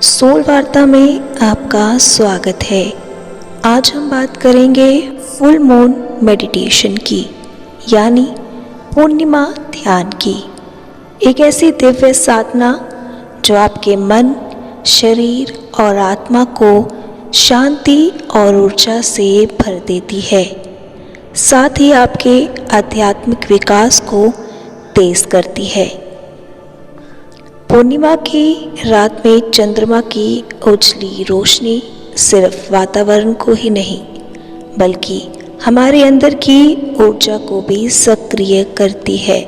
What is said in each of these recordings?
Soul वार्ता में आपका स्वागत है। आज हम बात करेंगे फुल मून मेडिटेशन की, यानी पूर्णिमा ध्यान की। एक ऐसी दिव्य साधना जो आपके मन, शरीर और आत्मा को शांति और ऊर्जा से भर देती है, साथ ही आपके आध्यात्मिक विकास को तेज करती है। पूर्णिमा की रात में चंद्रमा की उजली रोशनी सिर्फ वातावरण को ही नहीं बल्कि हमारे अंदर की ऊर्जा को भी सक्रिय करती है।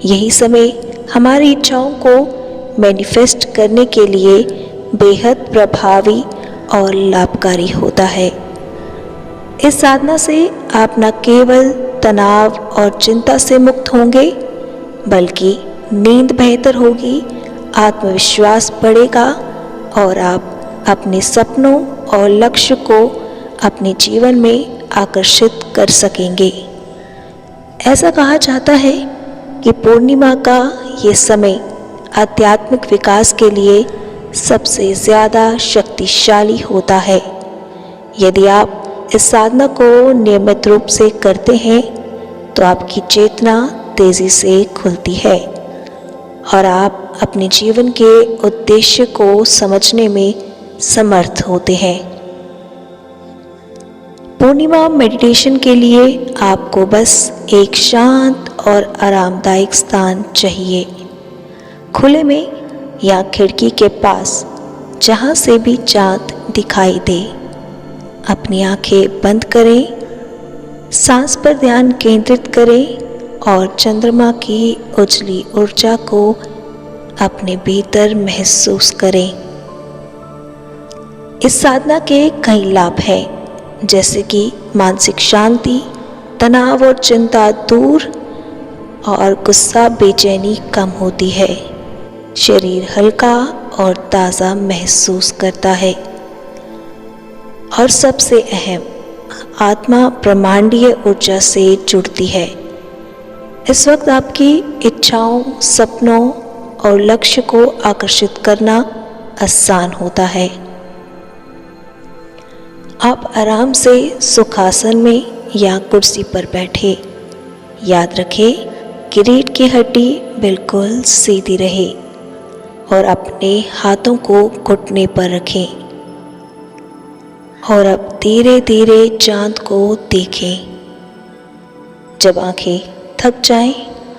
यही समय हमारी इच्छाओं को मैनिफेस्ट करने के लिए बेहद प्रभावी और लाभकारी होता है। इस साधना से आप न केवल तनाव और चिंता से मुक्त होंगे बल्कि नींद बेहतर होगी, आत्मविश्वास बढ़ेगा और आप अपने सपनों और लक्ष्य को अपने जीवन में आकर्षित कर सकेंगे। ऐसा कहा जाता है कि पूर्णिमा का ये समय आध्यात्मिक विकास के लिए सबसे ज़्यादा शक्तिशाली होता है। यदि आप इस साधना को नियमित रूप से करते हैं तो आपकी चेतना तेज़ी से खुलती है और आप अपने जीवन के उद्देश्य को समझने में समर्थ होते हैं। पूर्णिमा मेडिटेशन के लिए आपको बस एक शांत और आरामदायक स्थान चाहिए, खुले में या खिड़की के पास जहाँ से भी चाँद दिखाई दे। अपनी आंखें बंद करें, सांस पर ध्यान केंद्रित करें और चंद्रमा की उजली ऊर्जा को अपने भीतर महसूस करें। इस साधना के कई लाभ हैं, जैसे कि मानसिक शांति, तनाव और चिंता दूर और गुस्सा बेचैनी कम होती है। शरीर हल्का और ताज़ा महसूस करता है और सबसे अहम, आत्मा ब्रह्मांडीय ऊर्जा से जुड़ती है। इस वक्त आपकी इच्छाओं, सपनों और लक्ष्य को आकर्षित करना आसान होता है। आप आराम से सुखासन में या कुर्सी पर बैठे। याद रखें कि रीढ़ की हड्डी बिल्कुल सीधी रहे और अपने हाथों को घुटने पर रखें। और अब धीरे धीरे चांद को देखें। जब आंखें थक जाएं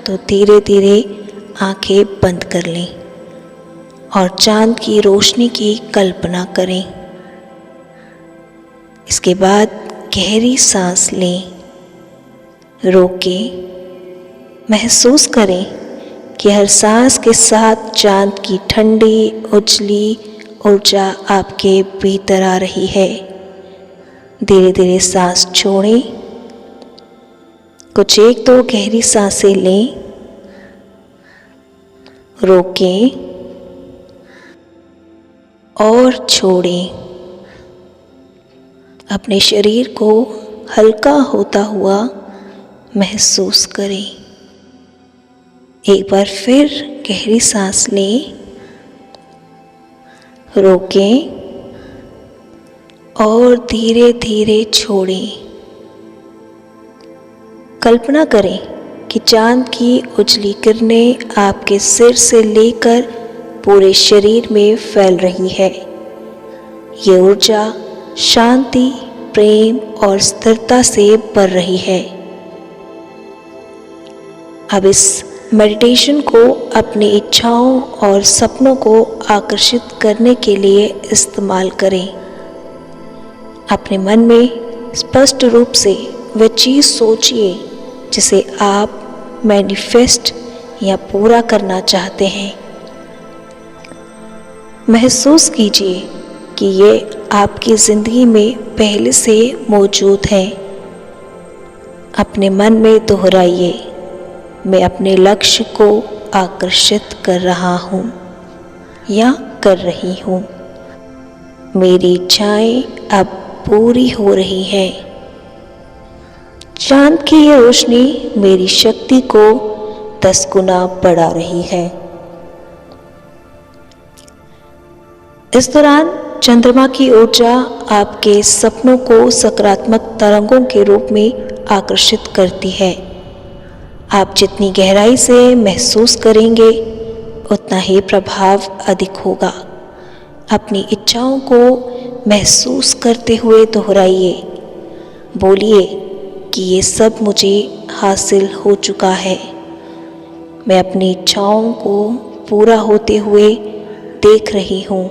तो धीरे धीरे आंखें बंद कर लें और चांद की रोशनी की कल्पना करें। इसके बाद गहरी सांस लें, रोकें, महसूस करें कि हर सांस के साथ चांद की ठंडी उजली ऊर्जा आपके भीतर आ रही है। धीरे धीरे सांस छोड़ें। कुछ 1-2 गहरी सांसें लें, रोकें और छोड़ें। अपने शरीर को हल्का होता हुआ महसूस करें। एक बार फिर गहरी सांस लें, रोकें और धीरे धीरे छोड़ें। कल्पना करें कि चांद की उजली किरणें आपके सिर से लेकर पूरे शरीर में फैल रही है। ये ऊर्जा शांति, प्रेम और स्थिरता से भर रही है। अब इस मेडिटेशन को अपनी इच्छाओं और सपनों को आकर्षित करने के लिए इस्तेमाल करें। अपने मन में स्पष्ट रूप से वह चीज़ सोचिए जिसे आप मैनिफेस्ट या पूरा करना चाहते हैं। महसूस कीजिए कि ये आपकी ज़िंदगी में पहले से मौजूद है। अपने मन में दोहराइए, मैं अपने लक्ष्य को आकर्षित कर रहा हूँ या कर रही हूँ। मेरी इच्छाएं अब पूरी हो रही है। चांद की ये रोशनी मेरी शक्ति को 10 गुना बढ़ा रही है। इस दौरान चंद्रमा की ऊर्जा आपके सपनों को सकारात्मक तरंगों के रूप में आकर्षित करती है। आप जितनी गहराई से महसूस करेंगे उतना ही प्रभाव अधिक होगा। अपनी इच्छाओं को महसूस करते हुए दोहराइए। बोलिए कि ये सब मुझे हासिल हो चुका है। मैं अपनी इच्छाओं को पूरा होते हुए देख रही हूँ,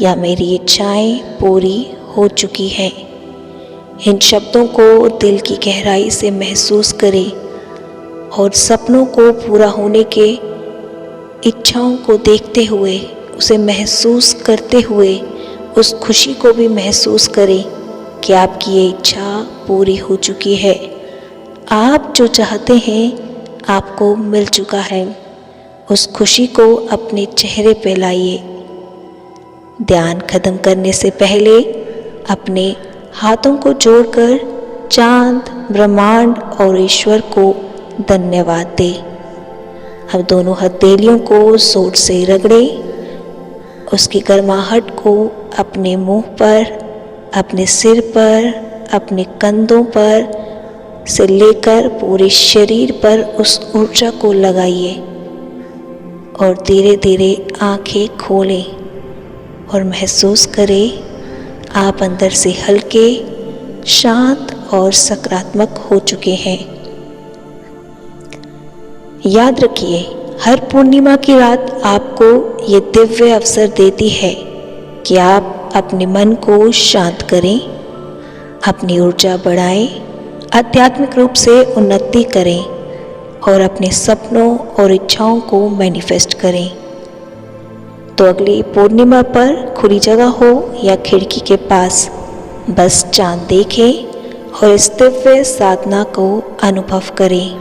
या मेरी इच्छाएं पूरी हो चुकी हैं। इन शब्दों को दिल की गहराई से महसूस करें और सपनों को पूरा होने के इच्छाओं को देखते हुए, उसे महसूस करते हुए उस खुशी को भी महसूस करें कि आपकी ये इच्छा पूरी हो चुकी है। आप जो चाहते हैं आपको मिल चुका है। उस खुशी को अपने चेहरे पे लाइए। ध्यान खत्म करने से पहले अपने हाथों को जोड़कर चांद, ब्रह्मांड और ईश्वर को धन्यवाद दें। अब दोनों हथेलियों को जोर से रगड़ें। उसकी गर्माहट को अपने मुंह पर, अपने सिर पर, अपने कंधों पर से लेकर पूरे शरीर पर उस ऊर्जा को लगाइए और धीरे धीरे आंखें खोलें और महसूस करें आप अंदर से हल्के, शांत और सकारात्मक हो चुके हैं। याद रखिए, हर पूर्णिमा की रात आपको ये दिव्य अवसर देती है कि आप अपने मन को शांत करें, अपनी ऊर्जा बढ़ाएं, आध्यात्मिक रूप से उन्नति करें और अपने सपनों और इच्छाओं को मैनिफेस्ट करें। तो अगली पूर्णिमा पर खुली जगह हो या खिड़की के पास, बस चांद देखें और इस दिव्य साधना को अनुभव करें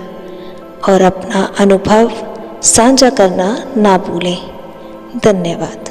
और अपना अनुभव साझा करना ना भूलें। धन्यवाद।